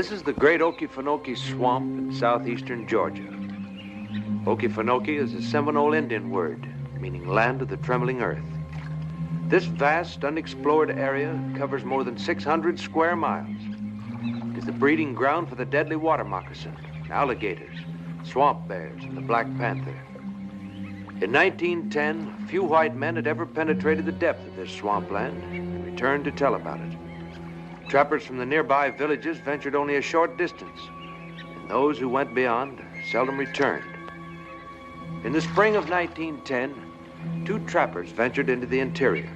This is the great Okefenokee Swamp in southeastern Georgia. Okefenokee is a Seminole Indian word, meaning land of the trembling earth. This vast, unexplored area covers more than 600 square miles. It is the breeding ground for the deadly water moccasin, alligators, swamp bears, and the black panther. In 1910, few white men had ever penetrated the depth of this swampland and returned to tell about it. Trappers from the nearby villages ventured only a short distance, and those who went beyond seldom returned. In the spring of 1910, 2 trappers ventured into the interior.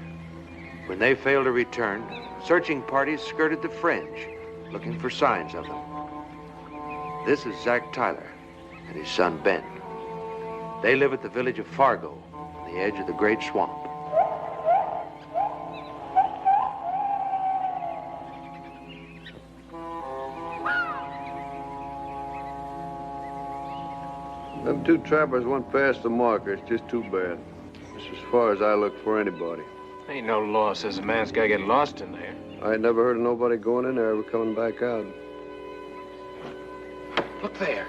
When they failed to return, searching parties skirted the fringe, looking for signs of them. This is Zach Tyler and his son Ben. They live at the village of Fargo, on the edge of the Great Swamp. Them 2 trappers went past the marker. It's just too bad. It's as far as I look for anybody. Ain't no law says a man's gotta get lost in there. I ain't never heard of nobody going in there ever coming back out. Look there.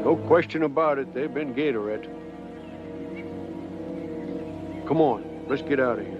No question about it, they've been gatorette. Come on, let's get out of here.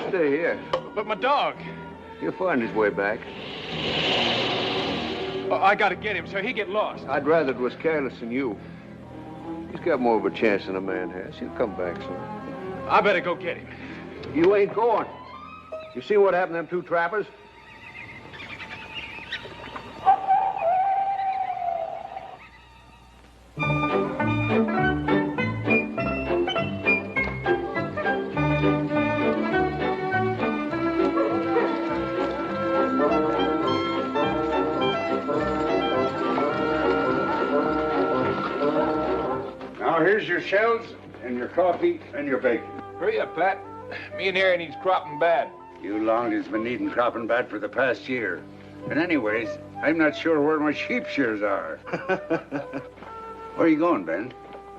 Stay here. But my dog. He'll find his way back. Oh, I gotta get him so he get lost. I'd rather it was Careless than you. He's got more of a chance than a man has. He'll come back soon. I better go get him. You ain't going. You see what happened to them 2 trappers? Here's your shells and your coffee and your bacon. Hurry up, Pat. Me and Harry needs cropping bad. You longies been needing cropping bad for the past year. And anyways, I'm not sure where my sheep shears are. Where are you going, Ben?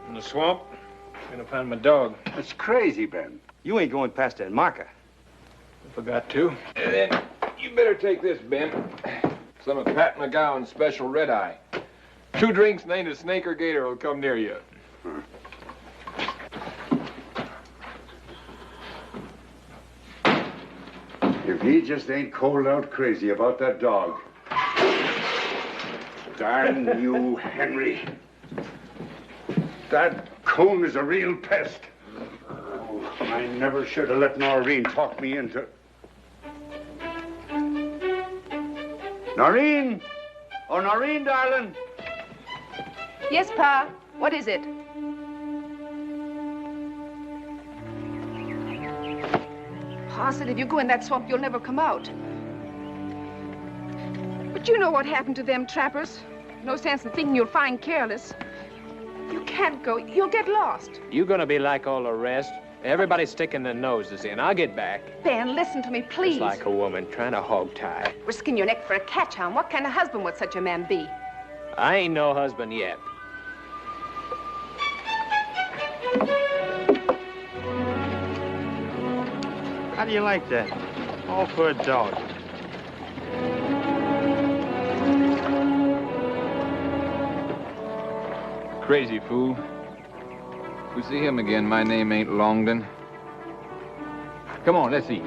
In the swamp. Gonna find my dog. That's crazy, Ben. You ain't going past that marker. I forgot to. And then you better take this, Ben. Some of Pat McGowan's special red eye. 2 drinks and ain't a snake or gator will come near you. If he just ain't cold out crazy about that dog. Darn you, Henry. That coon is a real pest. Oh, I never should have let Noreen talk me into... Noreen! Oh, Noreen, darling! Yes, Pa. What is it? Pa said if you go in that swamp, you'll never come out. But you know what happened to them trappers. No sense in thinking you'll find Careless. You can't go. You'll get lost. You gonna be like all the rest? Everybody's sticking their noses in. I'll get back. Ben, listen to me, please. Just like a woman trying to hog tie. Risking your neck for a catch hound. What kind of husband would such a man be? I ain't no husband yet. How do you like that? All for a dog. Crazy fool. If we see him again, my name ain't Longden. Come on, let's eat.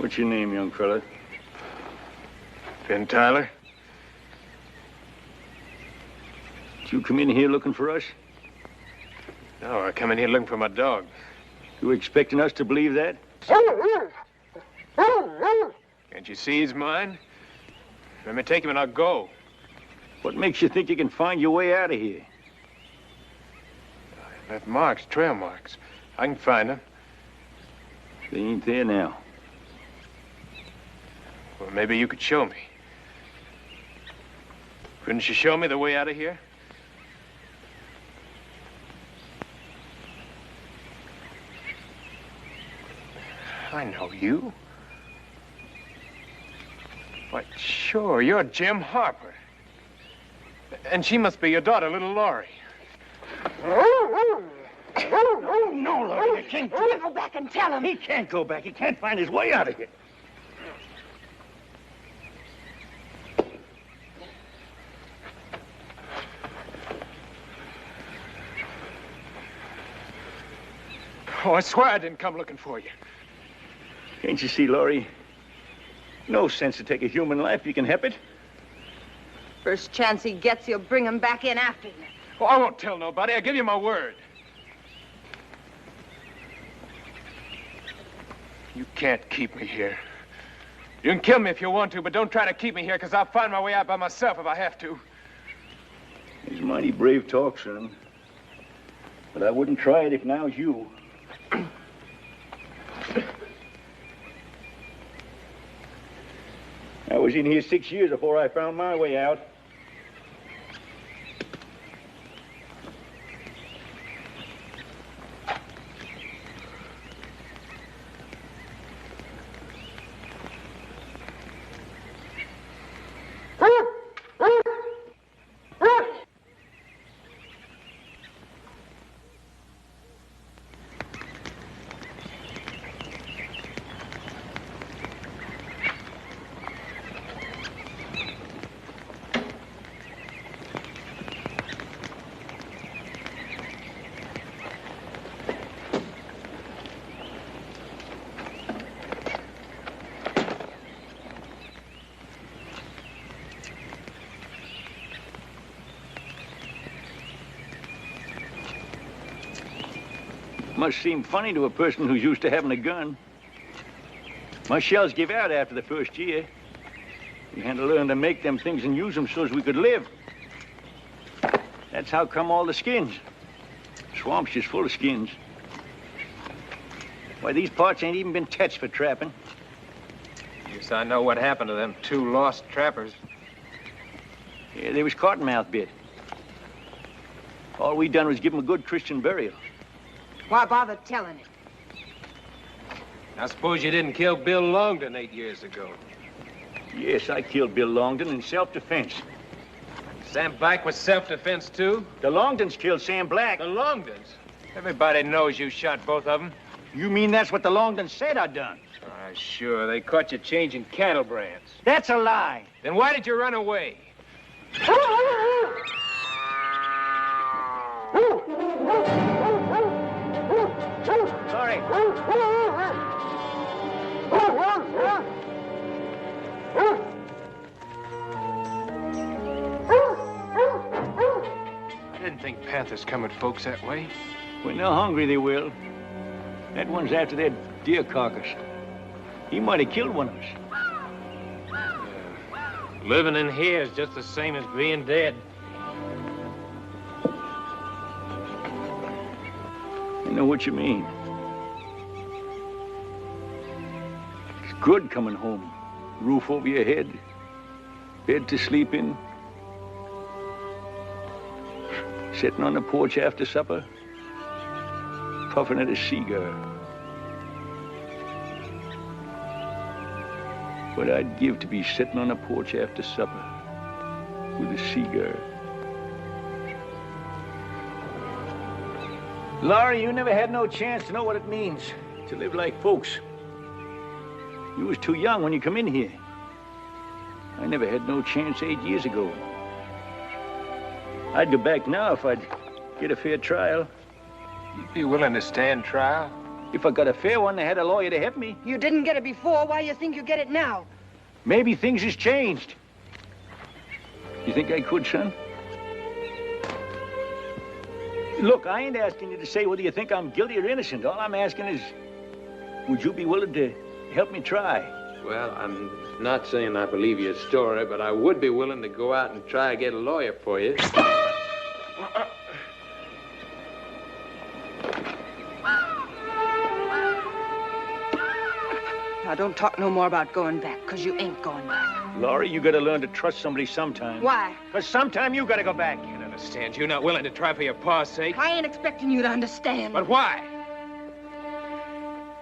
What's your name, young fella? Ben Tyler. Did you come in here looking for us? No, I come in here looking for my dog. You expecting us to believe that? Can't you see he's mine? Let me take him and I'll go. What makes you think you can find your way out of here? I left marks, trail marks. I can find them. They ain't there now. Well, maybe you could show me. Couldn't you show me the way out of here? I know you. Why, sure, you're Jim Harper. And she must be your daughter, little Laurie. No, Laurie, you can't Go back and tell him. He can't go back. He can't find his way out of here. Oh, I swear I didn't come looking for you. Can't you see, Laurie? No sense to take a human life if you can help it. First chance he gets, he'll bring him back in after you. Oh, I won't tell nobody. I give you my word. You can't keep me here. You can kill me if you want to, but don't try to keep me here, because I'll find my way out by myself if I have to. It's mighty brave talk, son. But I wouldn't try it if now was you. I was in here 6 years before I found my way out. Must seem funny to a person who's used to having a gun. My shells give out after the first year. We had to learn to make them things and use them so as we could live. That's how come all the skins. Swamp's just full of skins. Why, these parts ain't even been touched for trapping. Guess I know what happened to them 2 lost trappers. Yeah, they was cottonmouth bit. All we done was give them a good Christian burial. Why bother telling him? I suppose you didn't kill Bill Longdon 8 years ago. Yes, I killed Bill Longdon in self-defense. Sam Black was self-defense, too? The Longdons killed Sam Black. The Longdons? Everybody knows you shot both of them. You mean that's what the Longdons said I done? Sure. They caught you changing cattle brands. That's a lie. Then why did you run away? Sorry. I didn't think panthers come at folks that way. When they're hungry, they will. That one's after that deer carcass. He might have killed one of us. Living in here is just the same as being dead. I know what you mean. It's good coming home. Roof over your head, bed to sleep in, sitting on the porch after supper, puffing at a cigar. What I'd give to be sitting on the porch after supper with a cigar. Laurie, you never had no chance to know what it means to live like folks. You was too young when you come in here. I never had no chance 8 years ago. I'd go back now if I'd get a fair trial. You'd be willing to stand trial? If I got a fair one, I had a lawyer to help me. You didn't get it before. Why you think you get it now? Maybe things has changed. You think I could, son? Look, I ain't asking you to say whether you think I'm guilty or innocent. All I'm asking is, would you be willing to help me try? Well, I'm not saying I believe your story, but I would be willing to go out and try to get a lawyer for you. Now, don't talk no more about going back, because you ain't going back. Laurie, you gotta learn to trust somebody sometime. Why? Because sometime you gotta go back. I can't understand. You're not willing to try for your pa's sake. I ain't expecting you to understand. But why?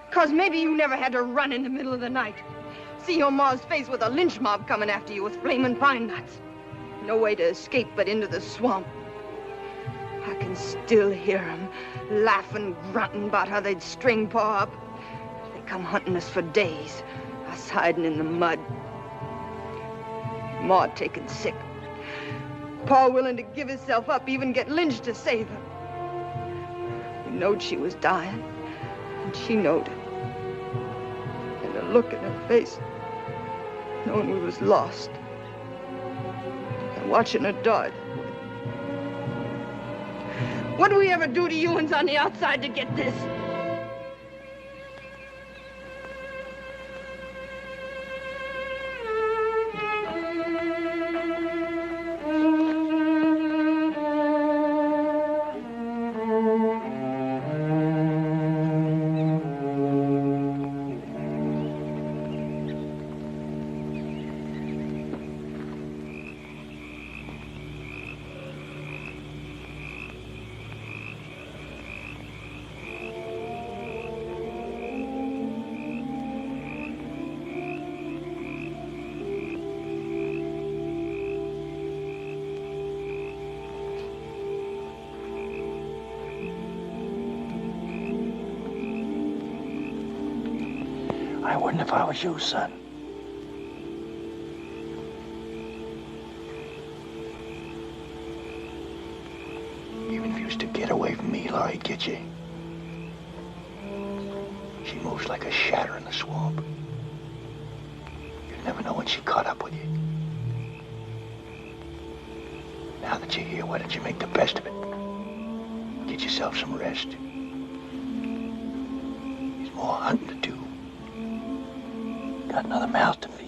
Because maybe you never had to run in the middle of the night. See your ma's face with a lynch mob coming after you with flaming pine nuts. No way to escape but into the swamp. I can still hear 'em laughing, grunting about how they'd string Pa up. They come hunting us for days, us hiding in the mud. Ma taken sick. Pa willing to give himself up, even get lynched to save her. We knowed she was dying, and she knowed it. And the look in her face, knowing we was lost, and watching her die. What do we ever do to you uns on the outside to get this? I wouldn't if I was you, son. Even if you used to get away from me, Laurie'd get you. She moves like a shadow in the swamp. You'd never know when she caught up with you. Now that you're here, why don't you make the best of it? Get yourself some rest. There's more hunting to do. Got another mouth to feed.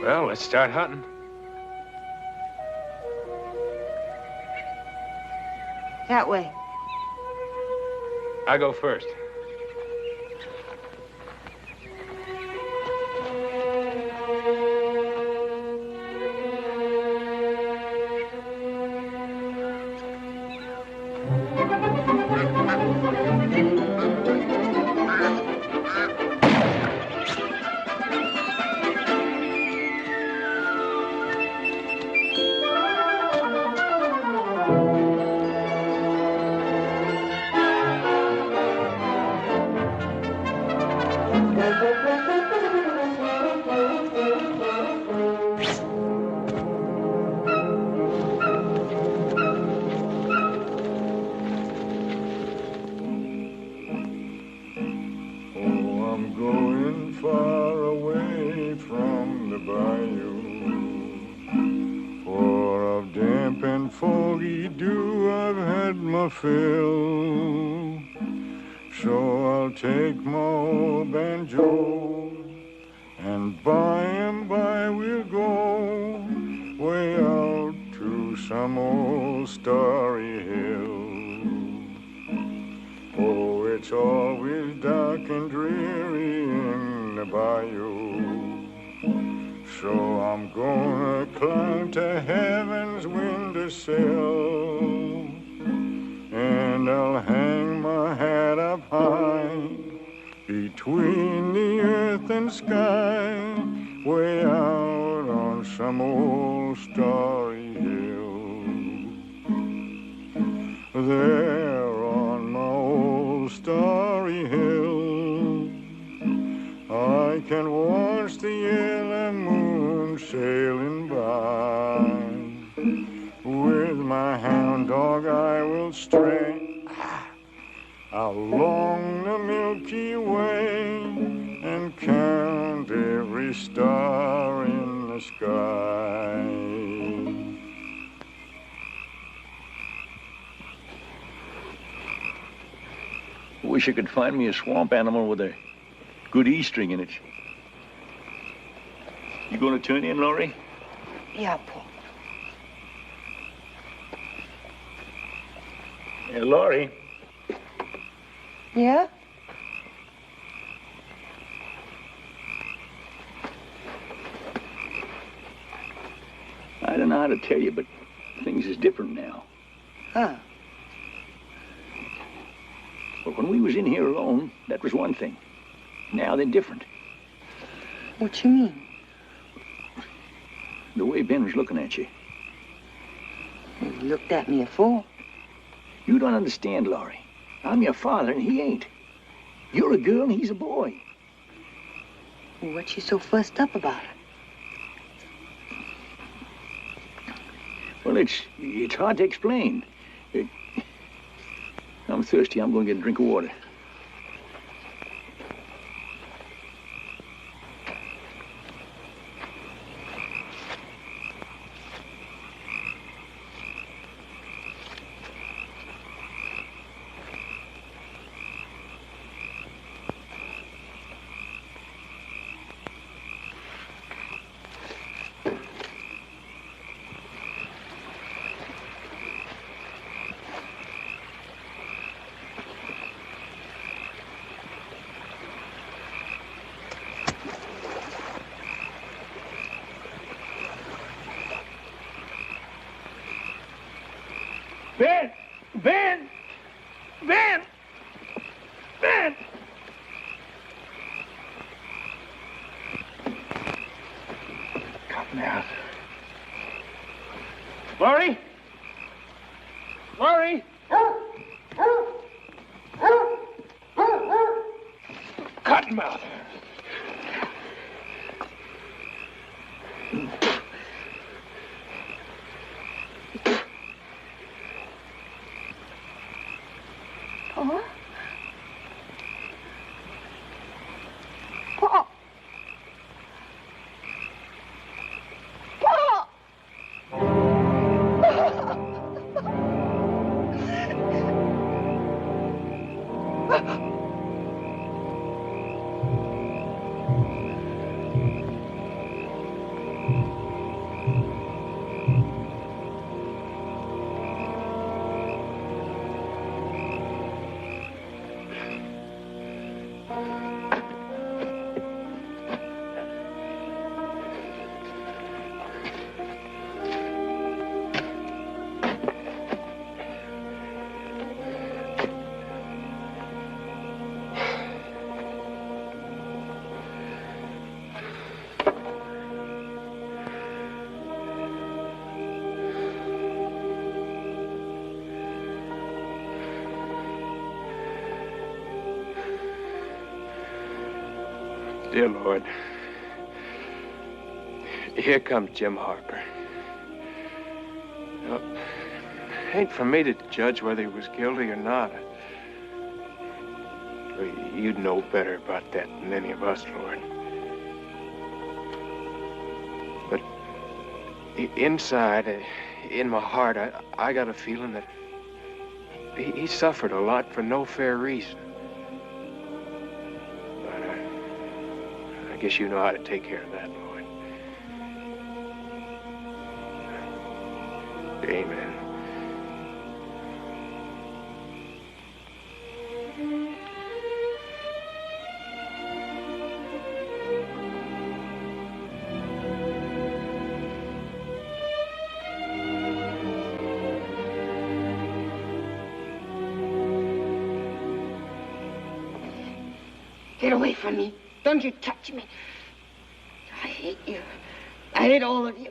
Well, let's start hunting. That way. I go first. Foggy dew, I've had my fill, so I'll take my old banjo, and by and by we'll go way out to some old starry hill. Oh, it's always dark and dreary in the bayou, so I'm gonna climb to heaven's windowsill, and I'll hang my hat up high between the earth and sky, way out on some old starry hill. There on my old starry hill, I can watch the yellow moon sailing by. With my hound dog I will stray along the Milky Way and count every star in the sky. Wish I could find me a swamp animal with a good E string in it. You gonna turn in, Laurie? Yeah, Paul. Hey, Laurie. Yeah? I don't know how to tell you, but things is different now. Huh. But when we was in here alone, that was one thing. Now they're different. What you mean? The way Ben was looking at you. He looked at me afore. You don't understand, Laurie. I'm your father, and he ain't. You're a girl, and he's a boy. What you so fussed up about? Well, it's hard to explain. I'm thirsty. I'm going to get a drink of water. Ben! Ben! Ben! Ben! Cottonmouth. Laurie? Laurie? Cottonmouth. Paul? Paul? Paul! Dear Lord, here comes Jim Harper. Now, it ain't for me to judge whether he was guilty or not. You'd know better about that than any of us, Lord. But inside, in my heart, I got a feeling that he suffered a lot for no fair reason. But I guess you know how to take care of that, Lord. Amen. Get away from me. Don't you touch me. I hate you. I hate all of you.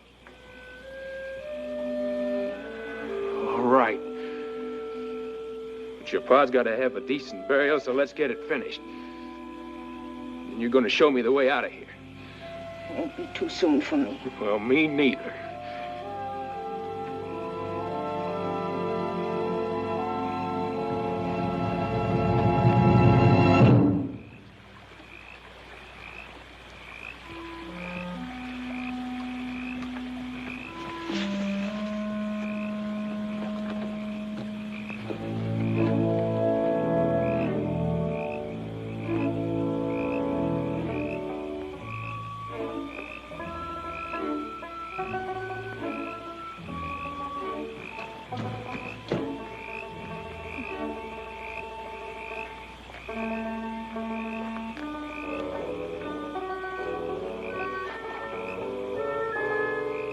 All right. But your pa's got to have a decent burial, so let's get it finished. And you're going to show me the way out of here. It won't be too soon for me. Well, me neither.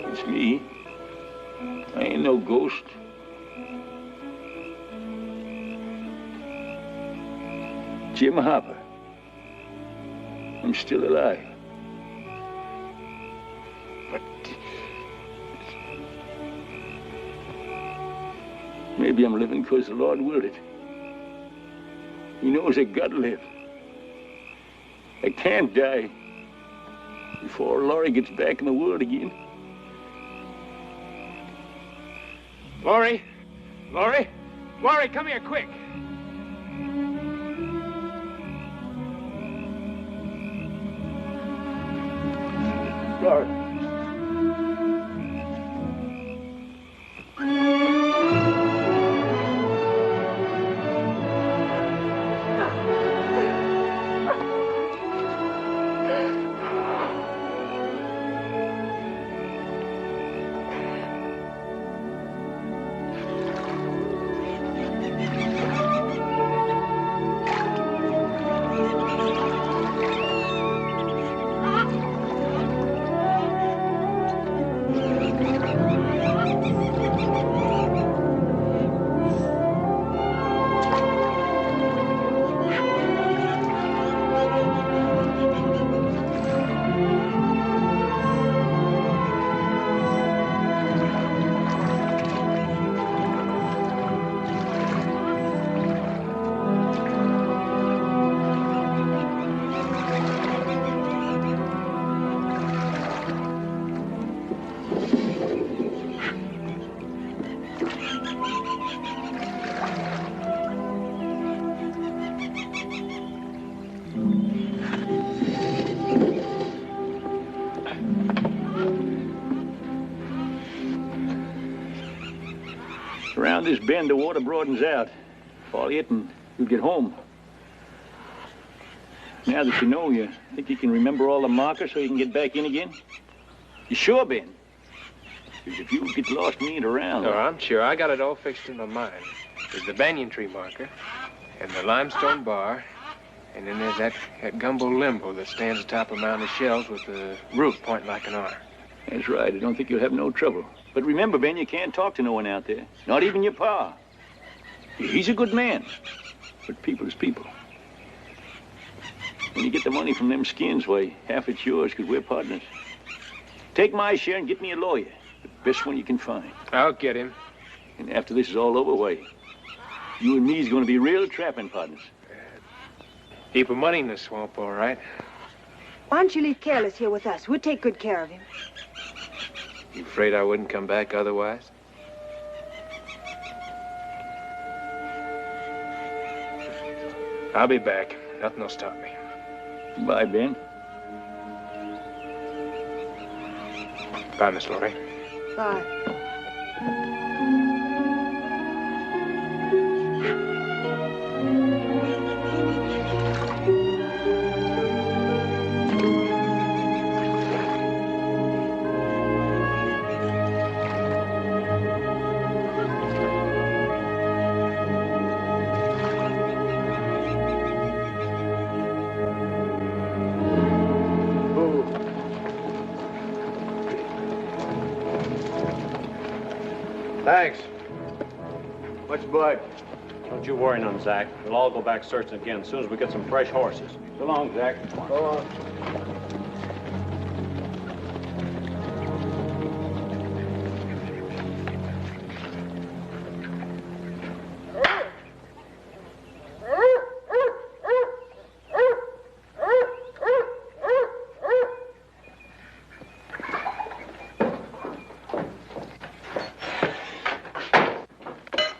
It's me. I ain't no ghost. Jim Harper. I'm still alive. But maybe I'm living because the Lord willed it. He knows I gotta live. I can't die before Laurie gets back in the world again. Laurie! Laurie! Laurie, come here quick! Laurie. Around this bend, the water broadens out. Follow it and you'll get home. Now that you know, you think you can remember all the markers so you can get back in again? You sure, Ben? Because if you get lost and ain't around... No, I'm sure. I got it all fixed in my mind. There's the banyan tree marker, and the limestone bar, and then there's that gumbo limbo that stands atop a mound of shells with the roof pointing like an arm. That's right. I don't think you'll have no trouble. But remember, Ben, you can't talk to no one out there. Not even your pa. He's a good man. But people is people. When you get the money from them skins, why, half it's yours because we're partners. Take my share and get me a lawyer. The best one you can find. I'll get him. And after this is all over, why, you and me's going to be real trapping partners. Heap of money in the swamp, all right. Why don't you leave Careless here with us? We'll take good care of him. You afraid I wouldn't come back otherwise? I'll be back. Nothing will stop me. Bye, Ben. Bye, Miss Lorraine. Bye. Thanks. Much obliged. Don't you worry none, Zach. We'll all go back searching again as soon as we get some fresh horses. So long, Zach. Go on.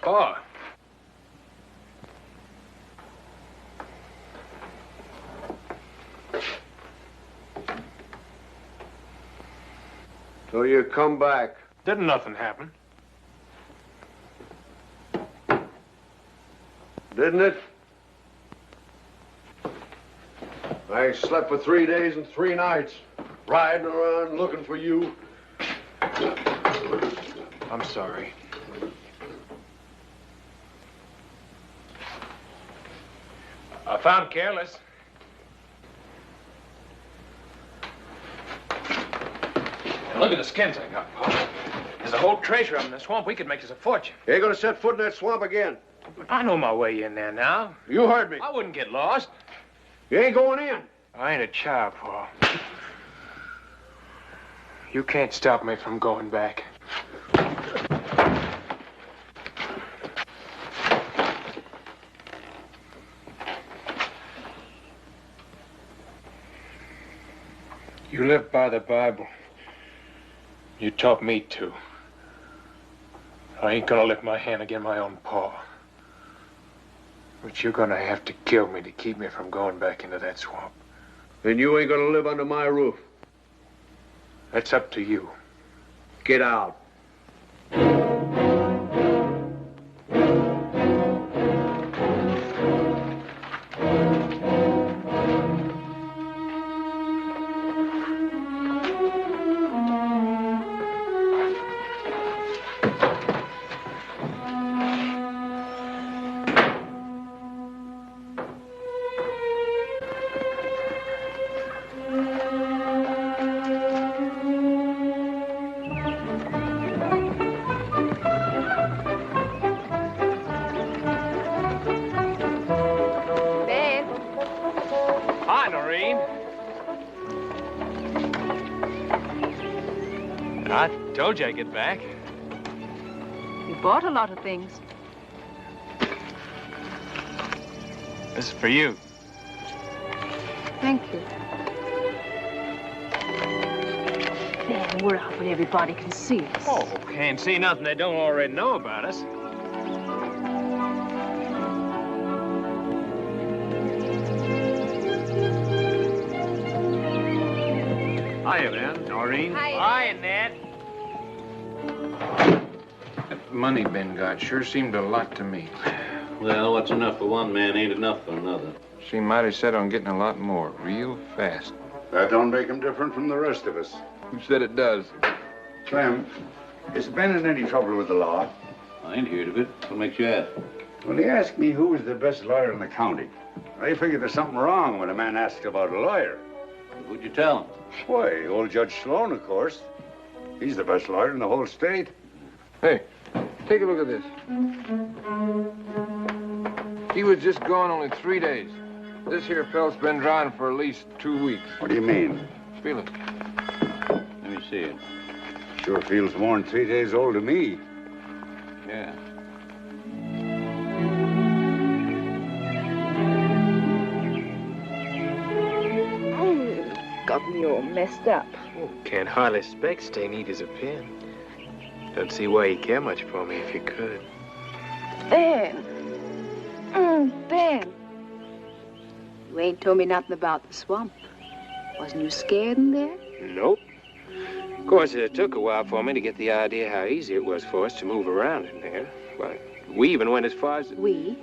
Pa. So you come back. Didn't nothing happen. Didn't it? I slept for 3 days and 3 nights, riding around looking for you. I'm sorry. I found Careless. Now look at the skins I got, Pa. There's a whole treasure up in the swamp. We could make us a fortune. You ain't gonna set foot in that swamp again. I know my way in there now. You heard me. I wouldn't get lost. You ain't going in. I ain't a child, Pa. You can't stop me from going back. You live by the Bible. You taught me to. I ain't gonna lift my hand against my own paw. But you're gonna have to kill me to keep me from going back into that swamp. Then you ain't gonna live under my roof. That's up to you. Get out. I told you I'd get back. You bought a lot of things. This is for you. Thank you. Man, we're out where everybody can see us. Oh, can't see nothing they don't already know about us. Hiya, Ben. Noreen. Hi, Ned. That money Ben got sure seemed a lot to me. Well, what's enough for one man ain't enough for another. Seemed mighty set on getting a lot more, real fast. That don't make him different from the rest of us. Who said it does? Clem, is Ben in any trouble with the law? I ain't heard of it. What makes you ask? Well, he asked me who was the best lawyer in the county. I figured there's something wrong when a man asks about a lawyer. Who'd you tell him? Why, old Judge Sloan, of course. He's the best lawyer in the whole state. Hey, take a look at this. He was just gone only 3 days. This here pelt's been drying for at least 2 weeks. What do you mean? Feel it. Let me see it. Sure feels more than 3 days old to me. Yeah. something you're messed up. Oh, can't hardly expect stay neat as a pin. Don't see why you care much for me if you could. Ben. Ben. You ain't told me nothing about the swamp. Wasn't you scared in there? Nope. Of course, it took a while for me to get the idea how easy it was for us to move around in there. But we even went as far as... We?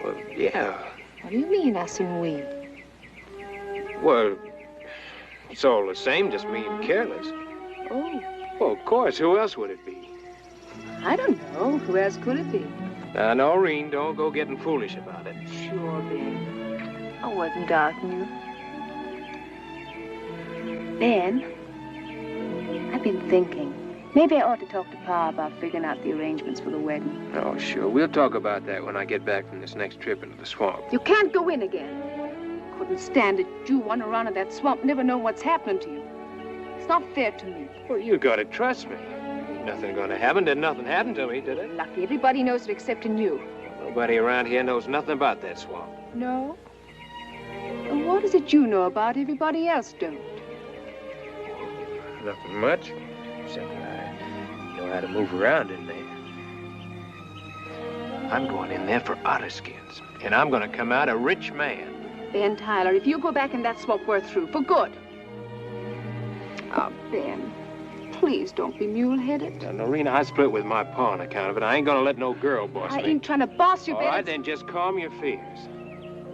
Well, yeah. What do you mean, us and we? Well, it's all the same, just me and Careless. Oh. Well, of course, who else would it be? I don't know. Who else could it be? Now, Noreen, don't go getting foolish about it. Sure, Ben. I wasn't doubting you. Ben, I've been thinking. Maybe I ought to talk to Pa about figuring out the arrangements for the wedding. Oh, sure. We'll talk about that when I get back from this next trip into the swamp. You can't go in again. Couldn't stand it. You run around in that swamp, never know what's happening to you. It's not fair to me. Well, you gotta trust me. Ain't nothing gonna happen. Did nothing happen to me, did it? Lucky. Everybody knows it excepting you. Nobody around here knows nothing about that swamp. No? And what is it you know about everybody else don't? Nothing much, except that I know how to move around in there. I'm going in there for otter skins, and I'm gonna come out a rich man. Ben Tyler, if you go back in that swamp, we're through, for good. Oh, Ben, please don't be mule-headed. Now, Noreen, I split with my pa on account of it. I ain't gonna let no girl boss me. I ain't trying to boss you, Ben. All right, then just calm your fears.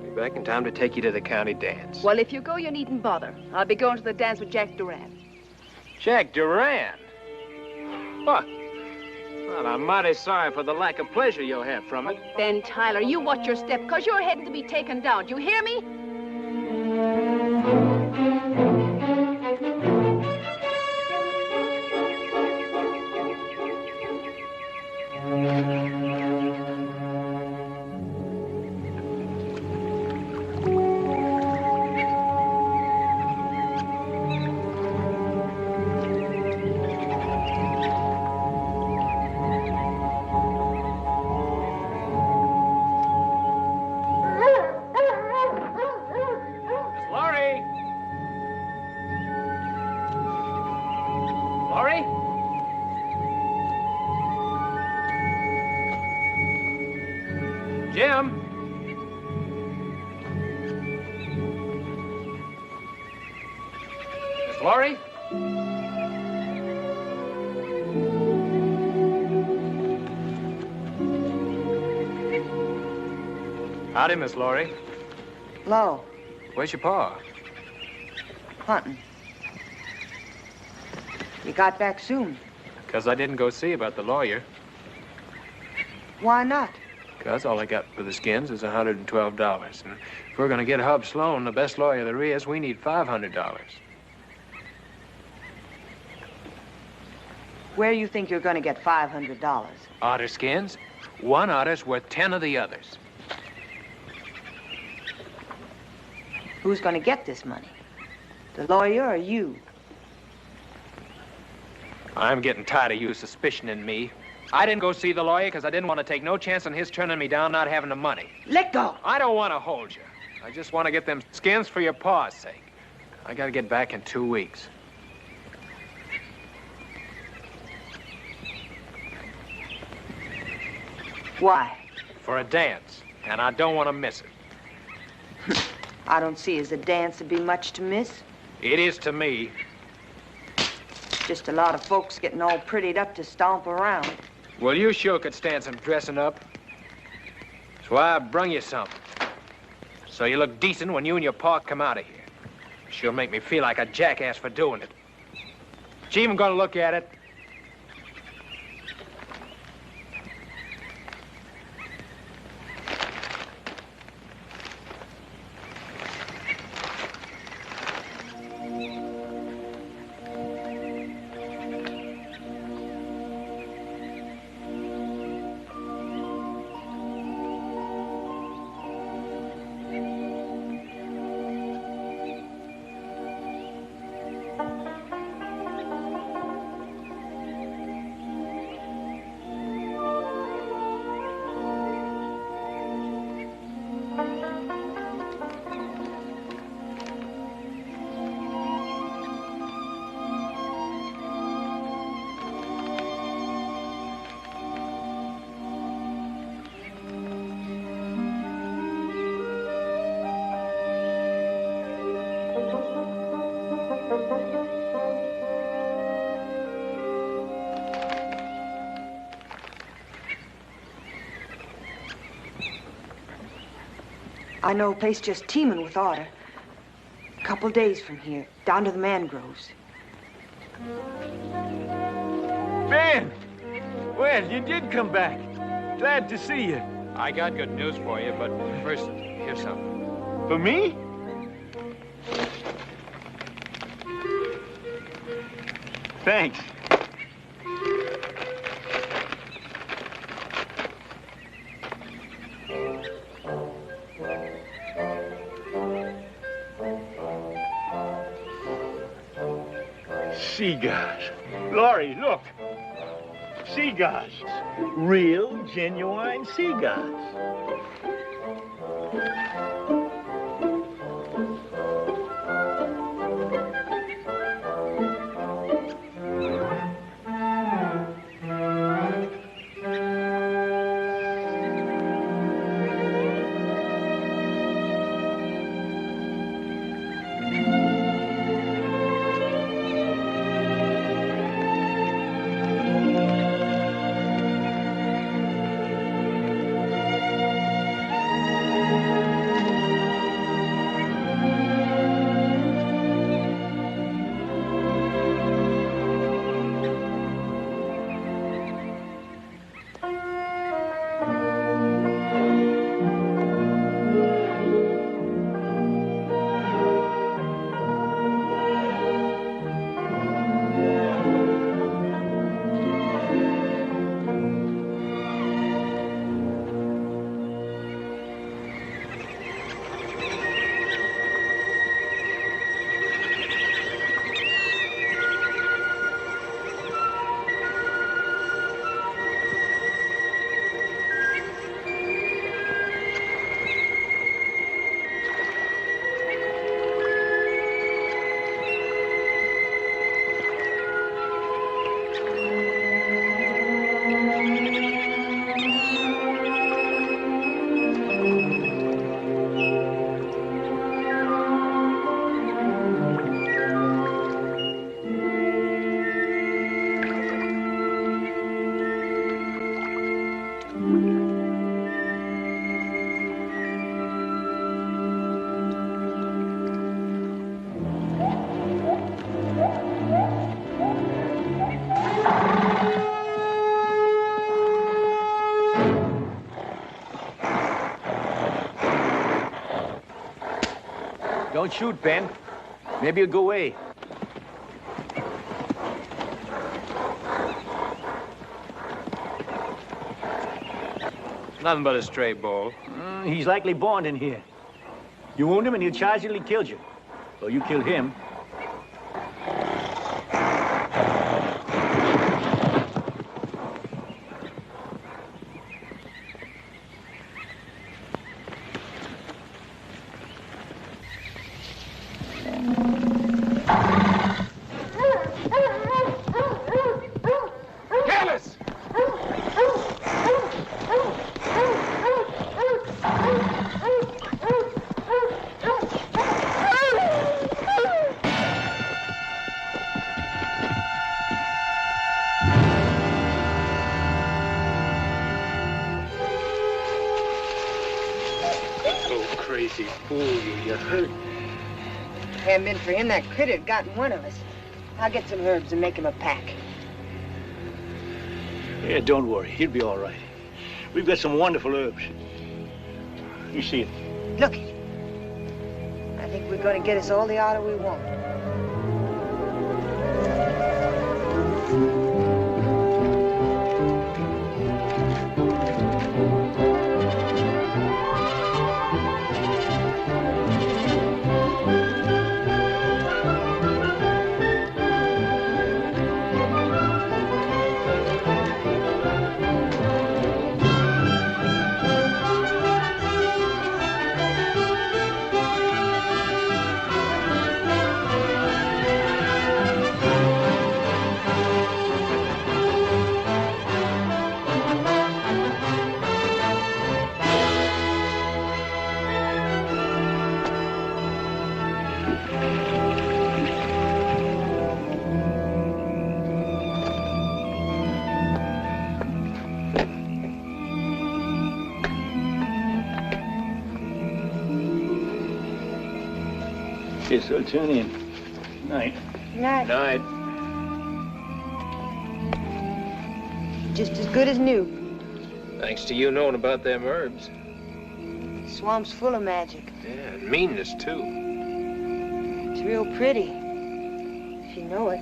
Be back in time to take you to the county dance. Well, if you go, you needn't bother. I'll be going to the dance with Jack Duran. Jack Duran? What? Well, I'm mighty sorry for the lack of pleasure you'll have from it. Ben Tyler, you watch your step, because you're heading to be taken down. Do you hear me? Jim? Miss Laurie? Howdy, Miss Laurie. Hello. Where's your pa? Hunting. You got back soon. 'Cause I didn't go see about the lawyer. Why not? 'Cause all I got for the skins is $112. And if we're gonna get Hub Sloan, the best lawyer there is, we need $500. Where you think you're going to get $500? Otter skins? One otter's worth 10 of the others. Who's going to get this money? The lawyer or you? I'm getting tired of you suspicioning me. I didn't go see the lawyer because I didn't want to take no chance on his turning me down not having the money. Let go! I don't want to hold you. I just want to get them skins for your pa's sake. I got to get back in 2 weeks. Why? For a dance, and I don't want to miss it. I don't see as a dance would be much to miss. It is to me. Just a lot of folks getting all prettied up to stomp around. Well, you sure could stand some dressing up. That's why I brung you something. So you look decent when you and your pa come out of here. Sure make me feel like a jackass for doing it. She even gonna look at it. I know a place just teeming with otter. A couple days from here, down to the mangroves. Ben! Well, you did come back. Glad to see you. I got good news for you, but first, here's something. For me? Thanks. Cigars. Laurie, look. Cigars. Real, genuine cigars. Don't shoot, Ben. Maybe he'll go away. Nothing but a stray bull. He's likely born in here. You wound him and he'll charge you till he killed you. Or you killed him. Crazy fool, you hurt. Hadn't been for him, that critter'd gotten one of us. I'll get some herbs and make him a pack. Yeah, don't worry. He'll be all right. We've got some wonderful herbs. You see it. Look. I think we're going to get us all the otter we want. Guess I'll turn in. Night. Night. Night. Just as good as new. Thanks to you knowing about them herbs. Swamp's full of magic. Yeah, and meanness, too. It's real pretty, if you know it.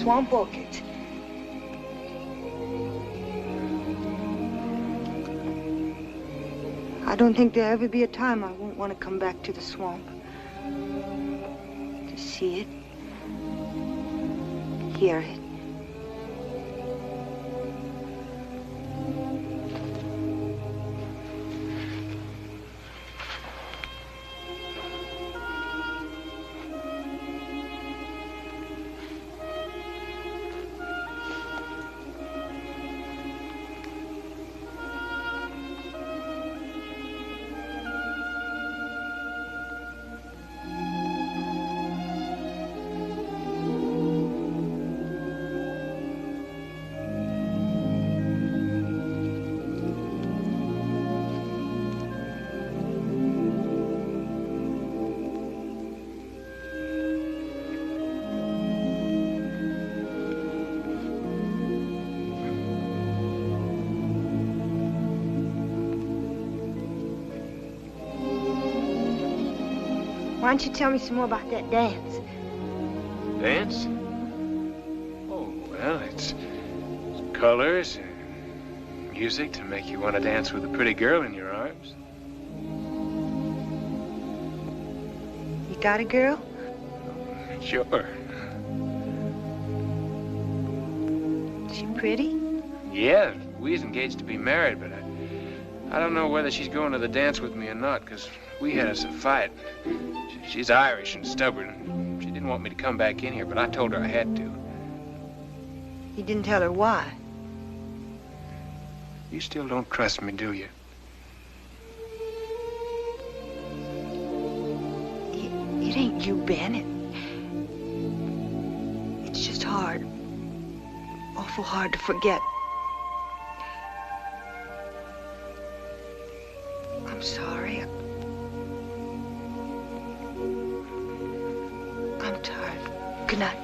Swamp orchids. I don't think there'll ever be a time I won't want to come back to the swamp. To see it. Hear it. Why don't you tell me some more about that dance? Dance? Oh, well, it's colors and music to make you want to dance with a pretty girl in your arms. You got a girl? Sure. Is she pretty? Yeah, we's engaged to be married, but I don't know whether she's going to the dance with me or not, because we had us a fight. She's Irish and stubborn. She didn't want me to come back in here, but I told her I had to. You didn't tell her why? You still don't trust me, do you? It ain't you, Ben. It's just hard. Awful hard to forget. I'm sorry. I'm tired. Good night.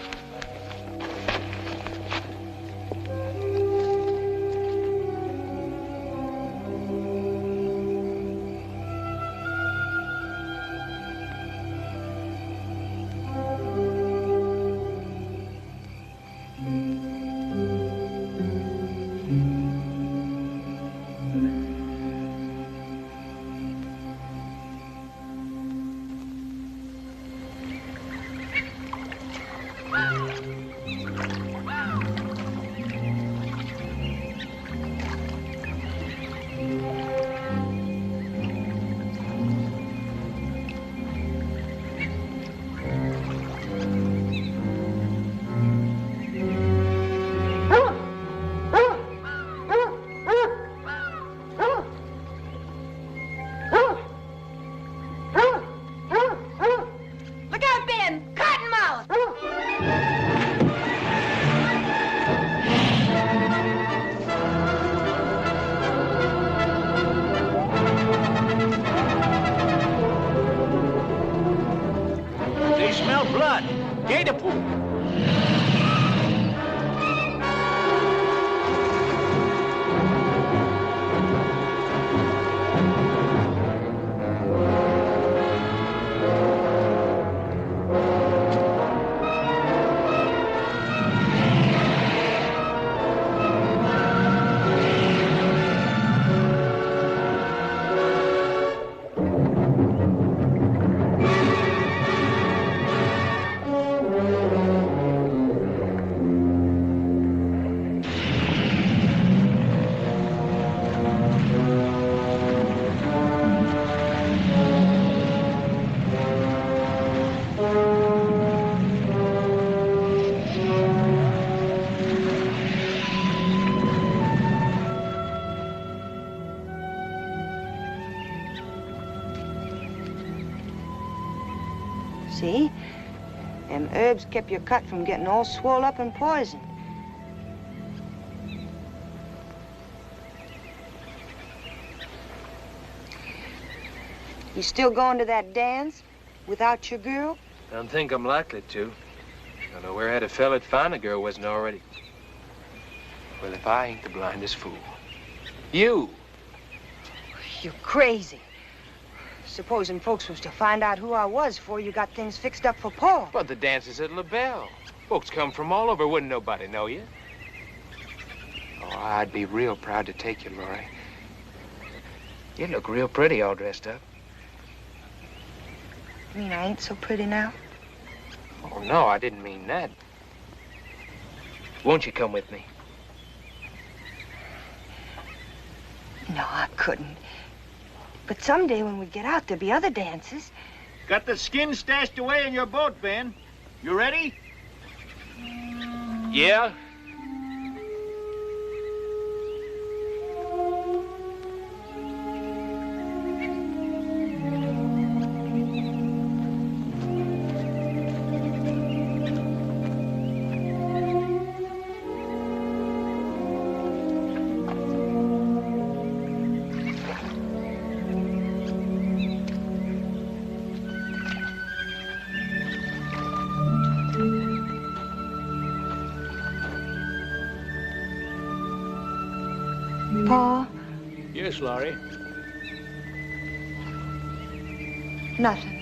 See? Them herbs kept your cut from getting all swole up and poisoned. You still going to that dance without your girl? I don't think I'm likely to. I know where had a fella'd find a girl wasn't already. Well, if I ain't the blindest fool. You! You're crazy. Supposing folks was to find out who I was before you got things fixed up for Paul. But the dance is at La Belle. Folks come from all over. Wouldn't nobody know you? Oh, I'd be real proud to take you, Laurie. You look real pretty all dressed up. You mean I ain't so pretty now? Oh, no, I didn't mean that. Won't you come with me? No, I couldn't. But someday when we get out, there'll be other dances. Got the skin stashed away in your boat, Ben. You ready? Yeah? Paul? Yes, Laurie. Nothing.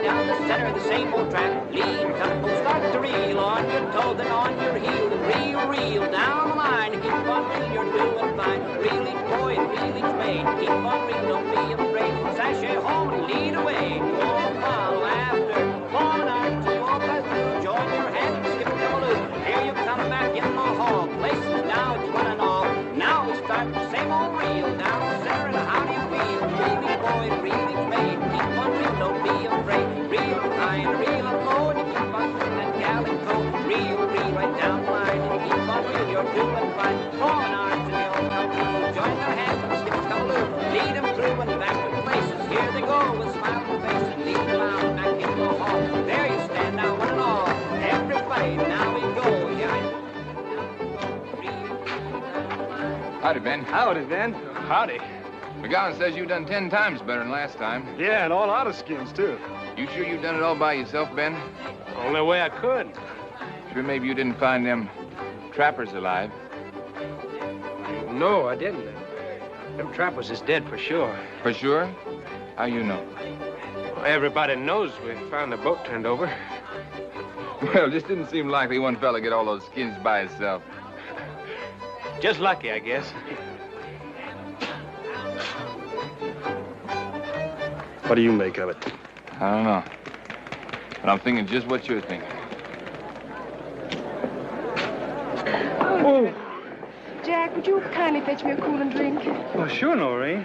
Down the center of the same old track, lead couple, start to reel on your toes and on your heel, and reel down the line, keep on reeling, you're doing fine, reeling boy and reeling spade, keep on reeling, don't be afraid, sashay home and lead away, oh, follow after, 1 or 2, all pass through, join your hand, skip a double loop, here you come back in the hall, places now it's running off, now we start the same old reel, down the center and how do you feel, reeling boy and reeling spade, keep on reeling, don't be afraid, reel high and reel low, and you keep on shooting that calico, reel right down the line, and you keep on reeling, you're doing fine, 4 arms and the old couple, join their hands and skip a couple loop, lead them through and back to places, here they go with smiling faces, lead them out back into the hall, there you stand now one and all, everybody, now we go, Howdy, Ben. Howdy, Ben. Howdy. McGowan says you done 10 times better than last time. Yeah, and all out of skins, too. You sure you done it all by yourself, Ben? Only way I could. Sure maybe you didn't find them trappers alive? No, I didn't. Them trappers is dead for sure. For sure? How you know? Well, everybody knows we found the boat turned over. Well, just didn't seem likely one fella get all those skins by himself. Just lucky, I guess. What do you make of it? I don't know. But I'm thinking just what you're thinking. Oh. Jack, would you kindly fetch me a cooling drink? Oh, sure, Noreen.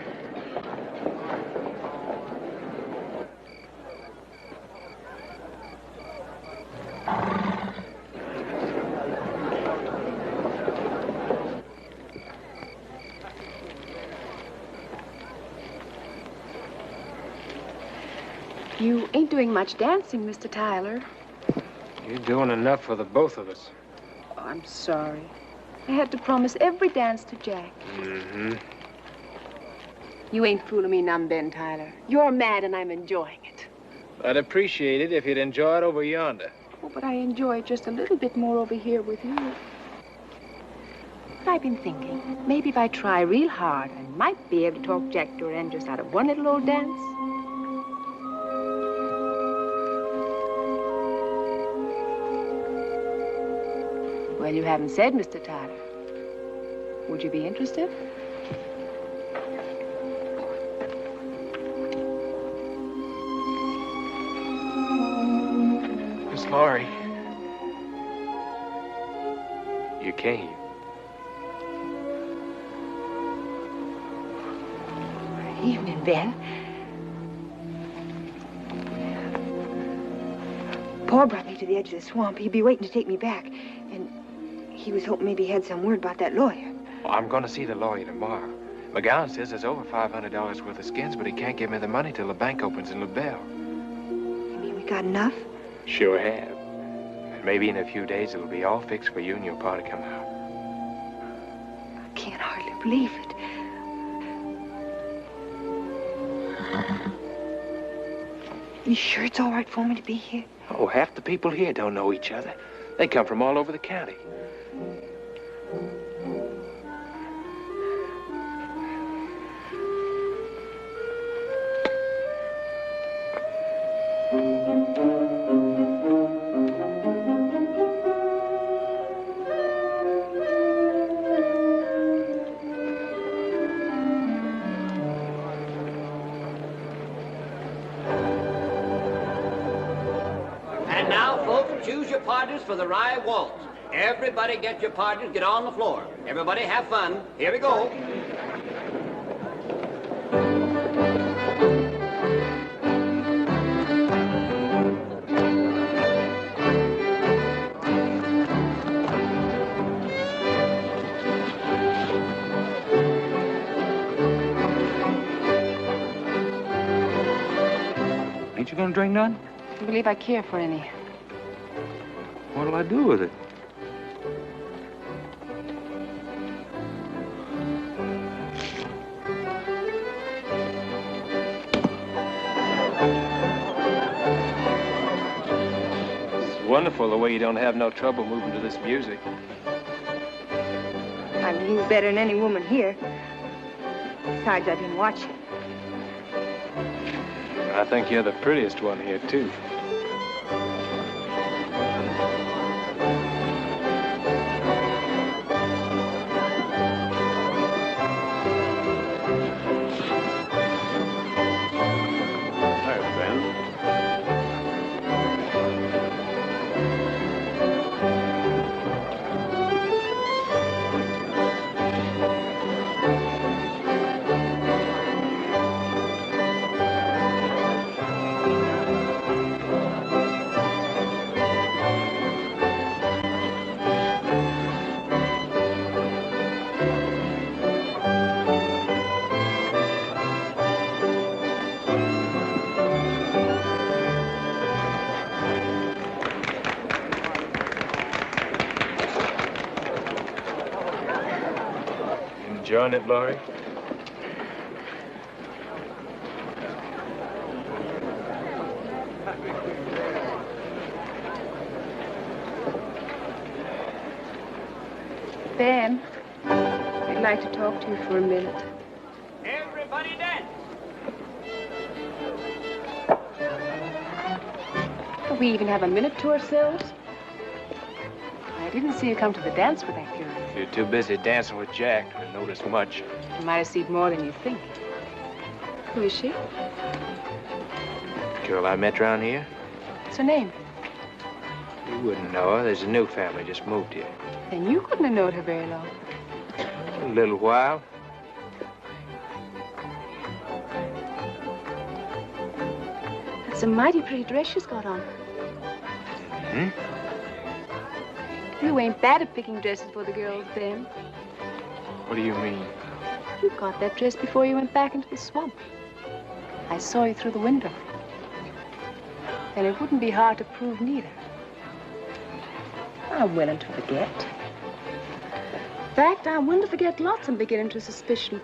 You ain't doing much dancing, Mr. Tyler. You're doing enough for the both of us. Oh, I'm sorry. I had to promise every dance to Jack. Mm-hmm. You ain't fooling me none, Ben Tyler. You're mad and I'm enjoying it. I'd appreciate it if you'd enjoy it over yonder. Oh, but I enjoy it just a little bit more over here with you. But I've been thinking, maybe if I try real hard, I might be able to talk Jack to an end just out of one little old dance. Well, you haven't said, Mr. Tyler. Would you be interested? Miss Laurie. You came. Evening, Ben. Pa brought me to the edge of the swamp. He'd be waiting to take me back. And he was hoping maybe he had some word about that lawyer. Well, I'm going to see the lawyer tomorrow. McGowan says there's over $500 worth of skins, but he can't give me the money till the bank opens in LaBelle. You mean we got enough? Sure have. And maybe in a few days it'll be all fixed for you and your pa to come out. I can't hardly believe it. You sure it's all right for me to be here? Oh, half the people here don't know each other. They come from all over the county. And now, folks, choose your partners for the Rye Waltz. Everybody get your partners, get on the floor. Everybody have fun. Here we go. Ain't you gonna drink none? I believe I care for any. What'll I do with it? It's wonderful the way you don't have no trouble moving to this music. I move better than any woman here. Besides, I've been watching. I think you're the prettiest one here, too. Enjoying it, Laurie? Ben, I'd like to talk to you for a minute. Everybody dance. Do we even have a minute to ourselves? I didn't see you come to the dance with that girl. You're too busy dancing with Jack to notice much. You might have seen more than you think. Who is she? Girl I met around here? What's her name? You wouldn't know her. There's a new family just moved here. Then you couldn't have known her very long. A little while. That's a mighty pretty dress she's got on. Hmm? You ain't bad at picking dresses for the girls, Ben. What do you mean? You got that dress before you went back into the swamp. I saw you through the window. And it wouldn't be hard to prove neither. I'm willing to forget. In fact, I'm willing to forget lots and beginning to suspicion.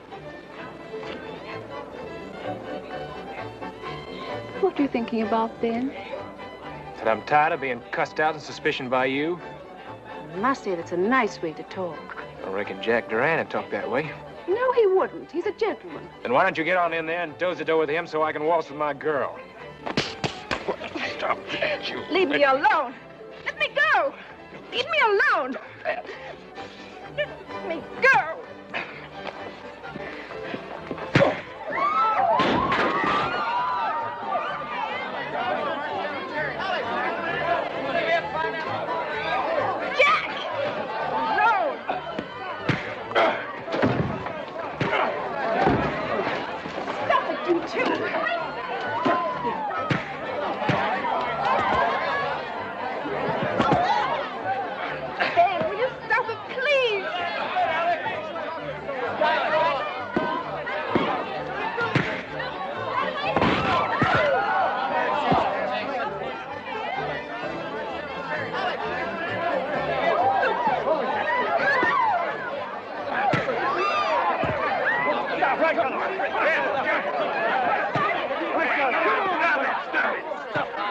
What are you thinking about, Ben? That I'm tired of being cussed out and suspicioned by you. I must say that's a nice way to talk. I reckon Jack Duran would talk that way. No, he wouldn't. He's a gentleman. Then why don't you get on in there and do-the-do with him so I can waltz with my girl? Stop that, you... Leave me alone. Let me go. Leave me alone. Let me go.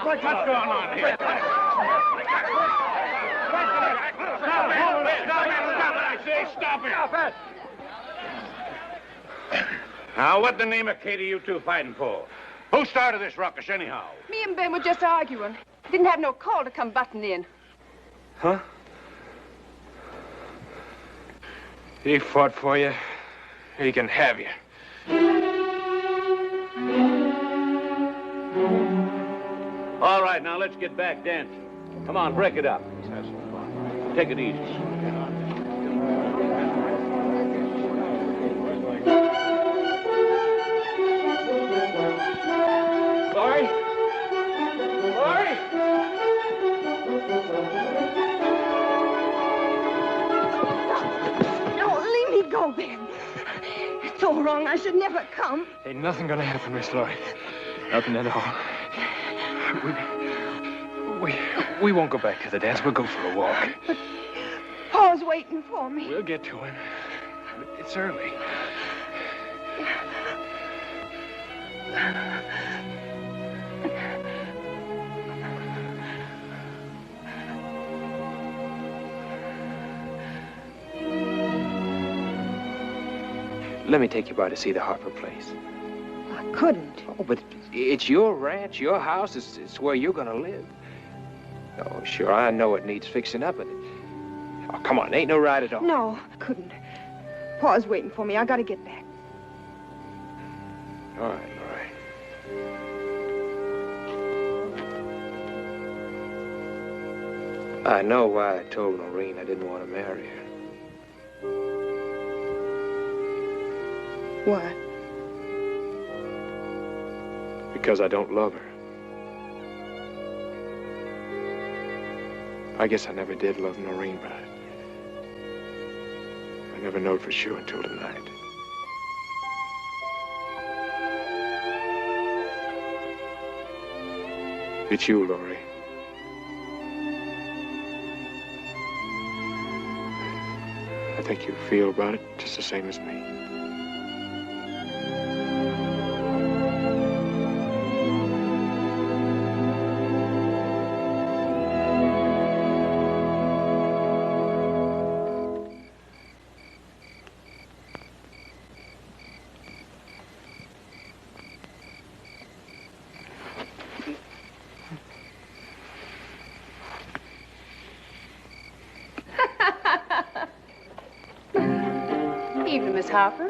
What's going on here? Stop it! Now, what the name of Katie you two fighting for? Who started this ruckus, anyhow? Me and Ben were just arguing. Didn't have no call to come butting in. Huh? He fought for you. He can have you. All right, now let's get back dancing. Come on, break it up. Let's have some fun. Take it easy. Laurie? Laurie? No, leave me go, Ben. It's all wrong. I should never come. Ain't nothing gonna happen, Miss Laurie. Nothing at all. We won't go back to the dance. We'll go for a walk. But Paul's waiting for me. We'll get to him. It's early. Let me take you by to see the Harper place. I couldn't. Oh, but it's your ranch, your house. It's where you're gonna live. Oh, sure, I know it needs fixing up, but oh, come on, ain't no ride at all. No, I couldn't. Paul's waiting for me. I gotta get back. All right, all right. I know why I told Noreen I didn't want to marry her. Why? Because I don't love her. I guess I never did love Noreen, but I never knowed for sure until tonight. It's you, Laurie. I think you feel about it just the same as me. Evening, Miss Harper.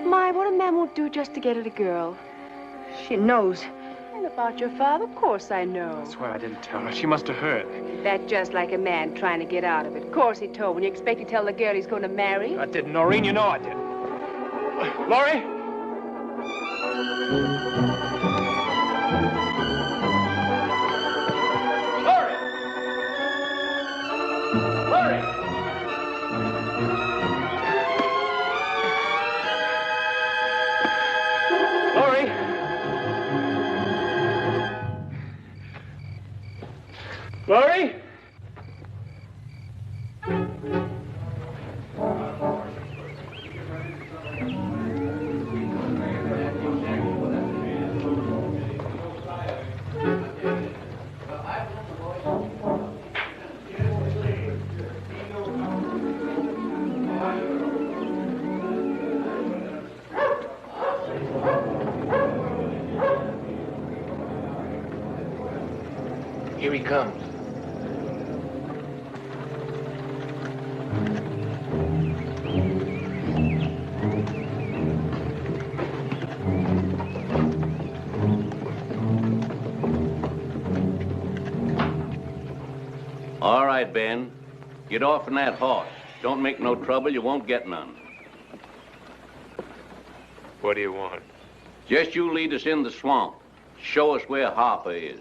My, what a man won't do just to get at a girl. She knows. And about your father, of course I know. I swear I didn't tell her. She must have heard. That's just like a man trying to get out of it. Of course he told. When you expect to tell the girl he's going to marry? I didn't, Noreen. You know I didn't. Laurie? Laurie? Here he comes. All right, Ben. Get off on that horse. Don't make no trouble. You won't get none. What do you want? Just you lead us in the swamp. Show us where Harper is.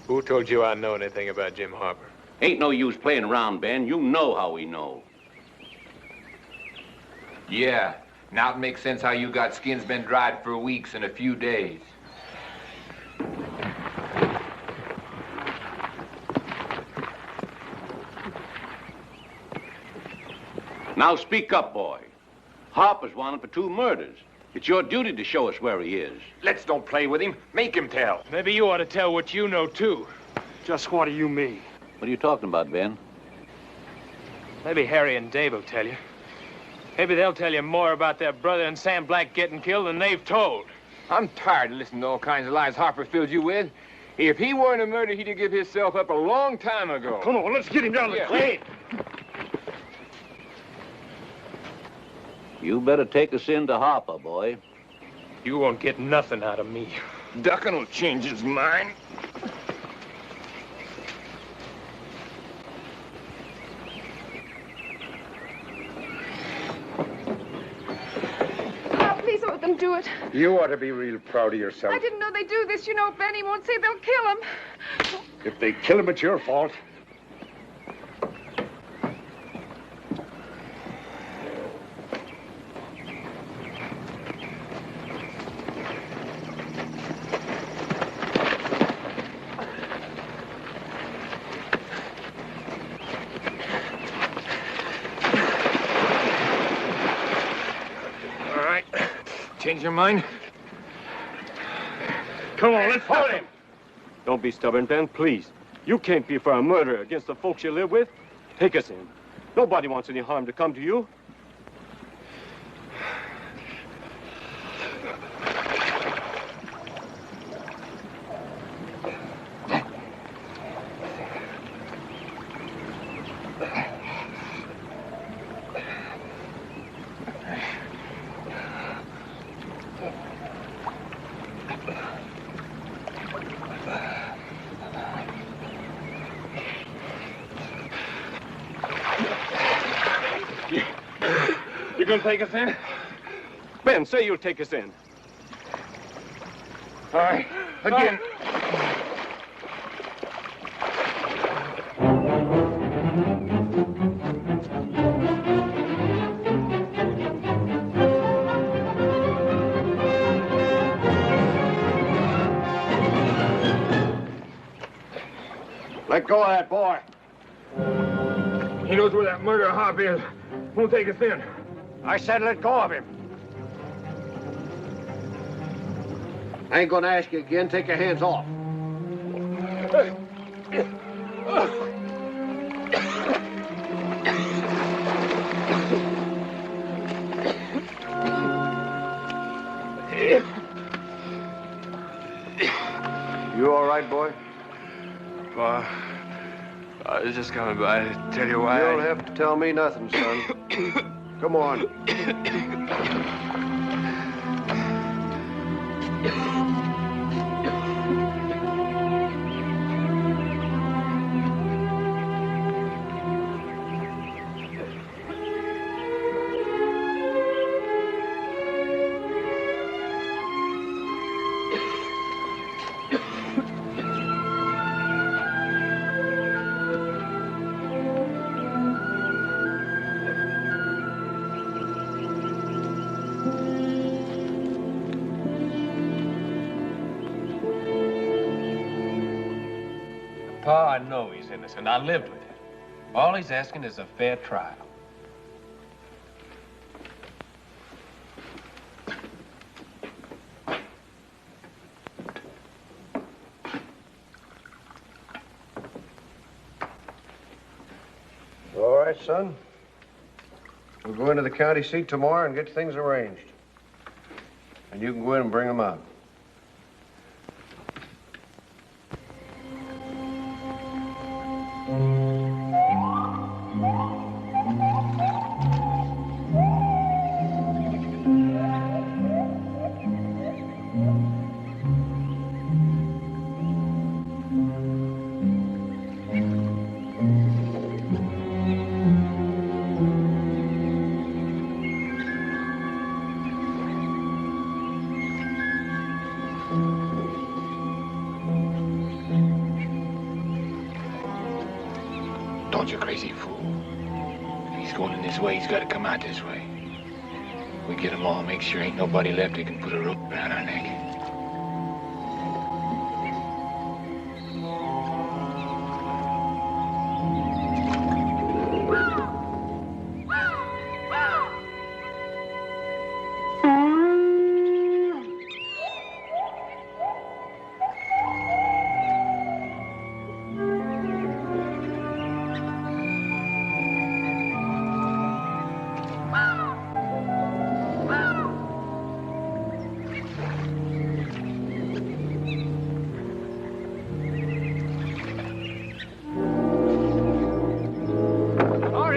Who told you I know anything about Jim Harper? Ain't no use playing around, Ben. You know how we know. Yeah. Now it makes sense how you got skins been dried for weeks and a few days. Now speak up, boy. Harper's wanted for 2 murders. It's your duty to show us where he is. Let's don't play with him. Make him tell. Maybe you ought to tell what you know, too. Just what do you mean? What are you talking about, Ben? Maybe Harry and Dave will tell you. Maybe they'll tell you more about their brother and Sam Black getting killed than they've told. I'm tired of listening to all kinds of lies Harper filled you with. If he weren't a murderer, he'd have given himself up a long time ago. Come on, let's get him down the lane. You better take us into Harper, boy. You won't get nothing out of me. Duckin' will change his mind. Please don't let them do it. You ought to be real proud of yourself. I didn't know they'd do this. You know, Benny won't say they'll kill him. If they kill him, it's your fault. Change your mind? Come on, let's hold him. Don't be stubborn, Ben, please. You can't be for a murder against the folks you live with. Take us in. Nobody wants any harm to come to you. You gonna take us in? Ben, say you'll take us in. All right, again. Let go of that boy. He knows where that murderer Hop is. Won't take us in. I said let go of him. I ain't gonna ask you again. Take your hands off. You all right, boy? Well, I was just coming by to tell you why. You don't have to tell me nothing, son. Come on. Pa, I know he's innocent. I lived with him. All he's asking is a fair trial. All right, son. We'll go into the county seat tomorrow and get things arranged. And you can go in and bring them out. Don't you crazy fool. If he's going in this way, he's got to come out this way. We get them all, make sure ain't nobody left that can put a rope around our neck.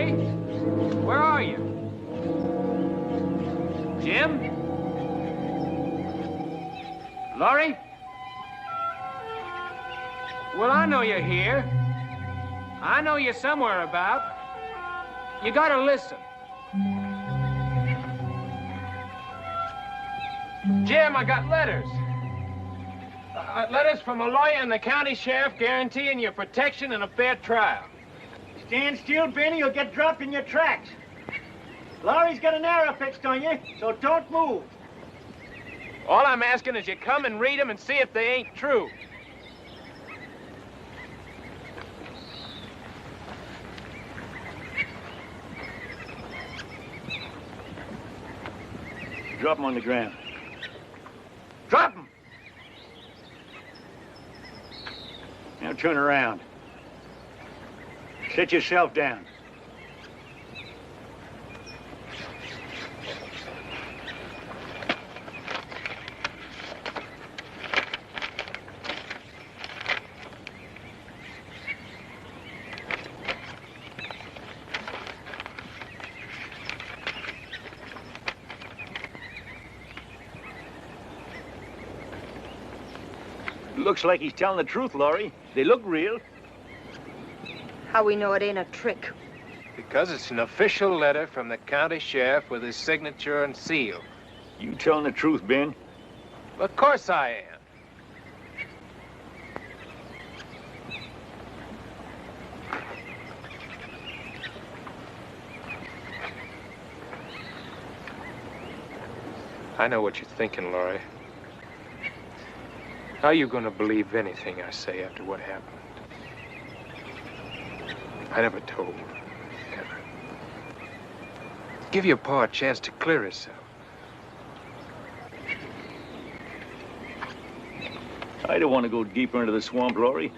Laurie? Where are you? Jim? Laurie? Well, I know you're here. I know you're somewhere about. You gotta listen. Jim, I got letters. Letters from a lawyer and the county sheriff guaranteeing your protection and a fair trial. Stand still, Benny, you'll get dropped in your tracks. Laurie's got an arrow fixed on you, so don't move. All I'm asking is you come and read them and see if they ain't true. Drop them on the ground. Drop them! Now turn around. Sit yourself down. Looks like he's telling the truth, Laurie. They look real. How we know it ain't a trick? Because it's an official letter from the county sheriff with his signature and seal. You telling the truth, Ben? Of course I am. I know what you're thinking, Laurie. How are you going to believe anything I say after what happened? I never told. Never. Give your pa a chance to clear himself. I don't want to go deeper into the swamp, Laurie.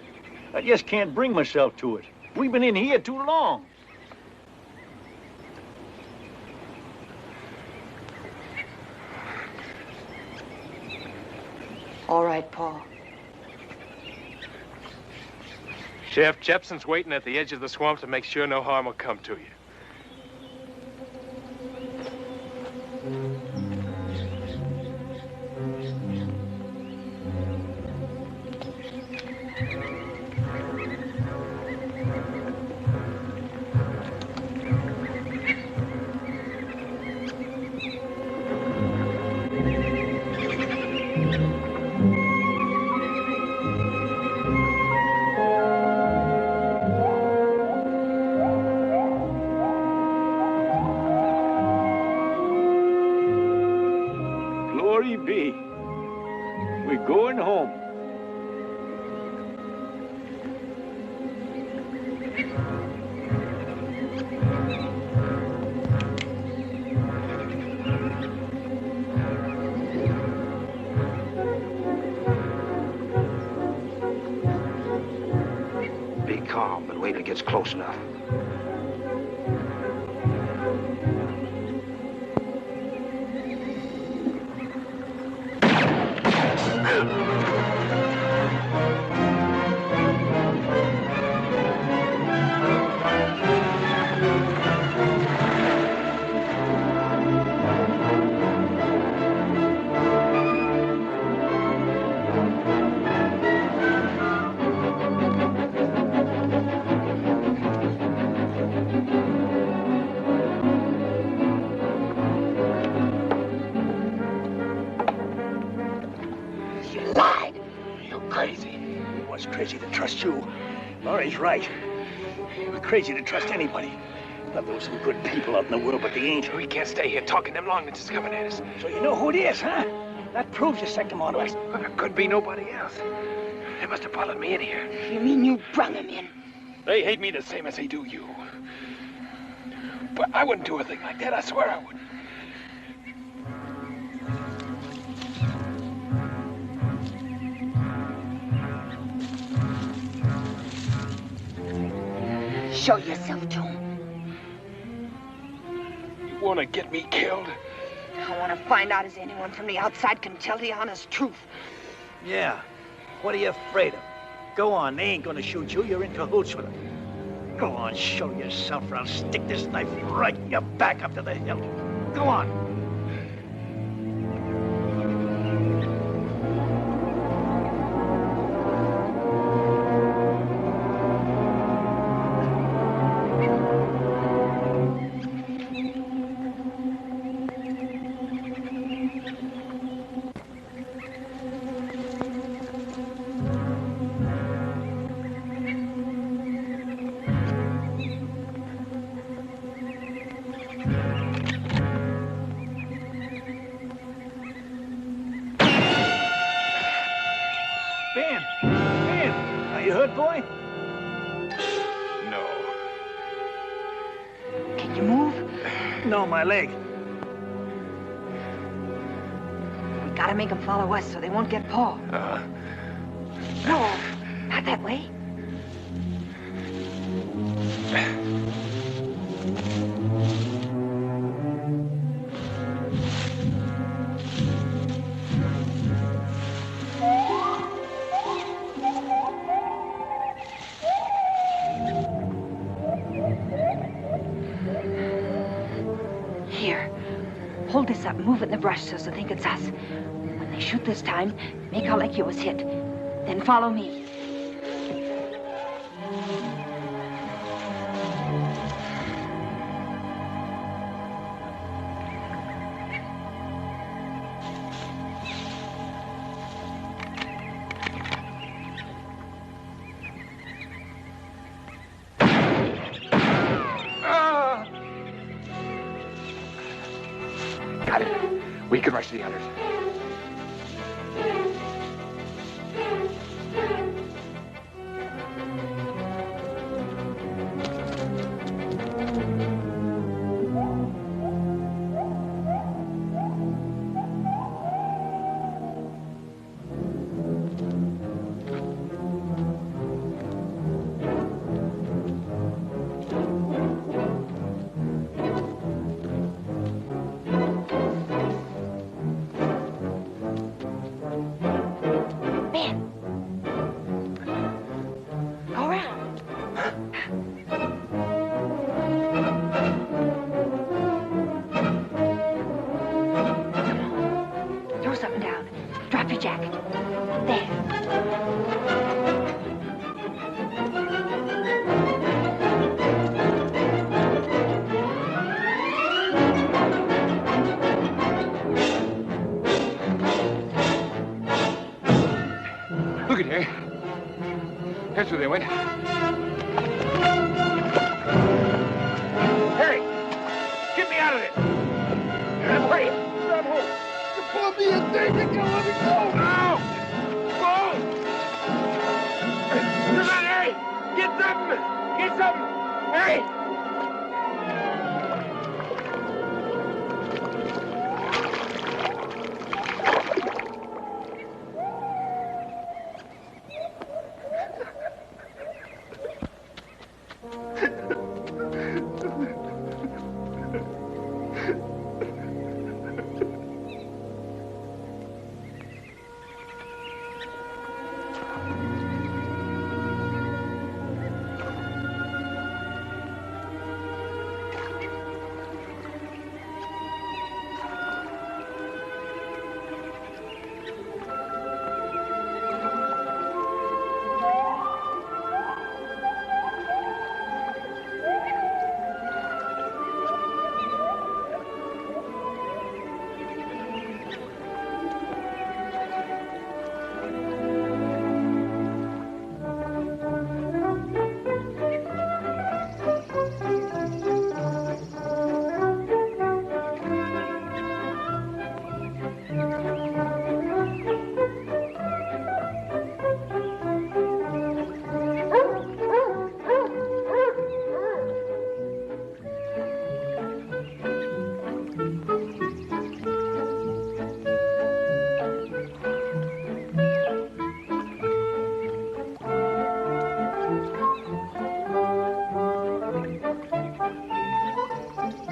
I just can't bring myself to it. We've been in here too long. All right, Pa. Sheriff Jepson's waiting at the edge of the swamp to make sure no harm will come to you. We're going home. Be calm and wait till it gets close enough. Crazy to trust you. Laurie's right. We're crazy to trust anybody. Not there were some good people out in the world, but they ain't. We can't stay here talking them long that's coming at us. So you know who it is, huh? That proves you sent them on to us. Well, there could be nobody else. They must have followed me in here. You mean you brung them in? They hate me the same as they do you. But I wouldn't do a thing like that. I swear I wouldn't. Show yourself to him. You want to get me killed? I want to find out if anyone from the outside can tell the honest truth. Yeah. What are you afraid of? Go on. They ain't gonna shoot you. You're in cahoots with them. Go on, show yourself, or I'll stick this knife right in your back up to the hilt. Go on. My leg. We gotta make them follow us so they won't get Paul. No, not that way. Hold this up and move it in the brush so they think it's us. When they shoot this time, make out like you was hit. Then follow me. We can rush the others. Look at here. That's where they went. Harry! Get me out of this! Wait! Grab hold! You're pulling me in, David! You let me go! No! Go! Come on, Harry! Get something! Get something! Harry!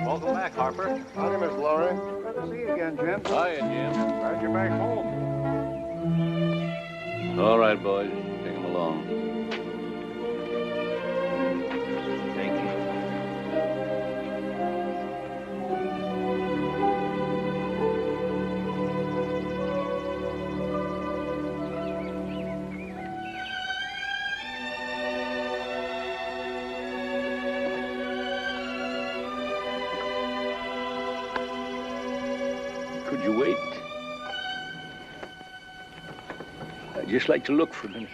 Welcome back, Harper. Howdy, Miss Laurie. Good to see you again, Jim. Hiya, Jim. Glad you're back home. All right, boys. Take him along. just like to look for a minute.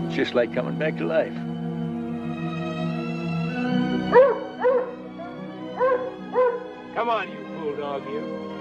It's just like coming back to life. Come on, you bulldog, you.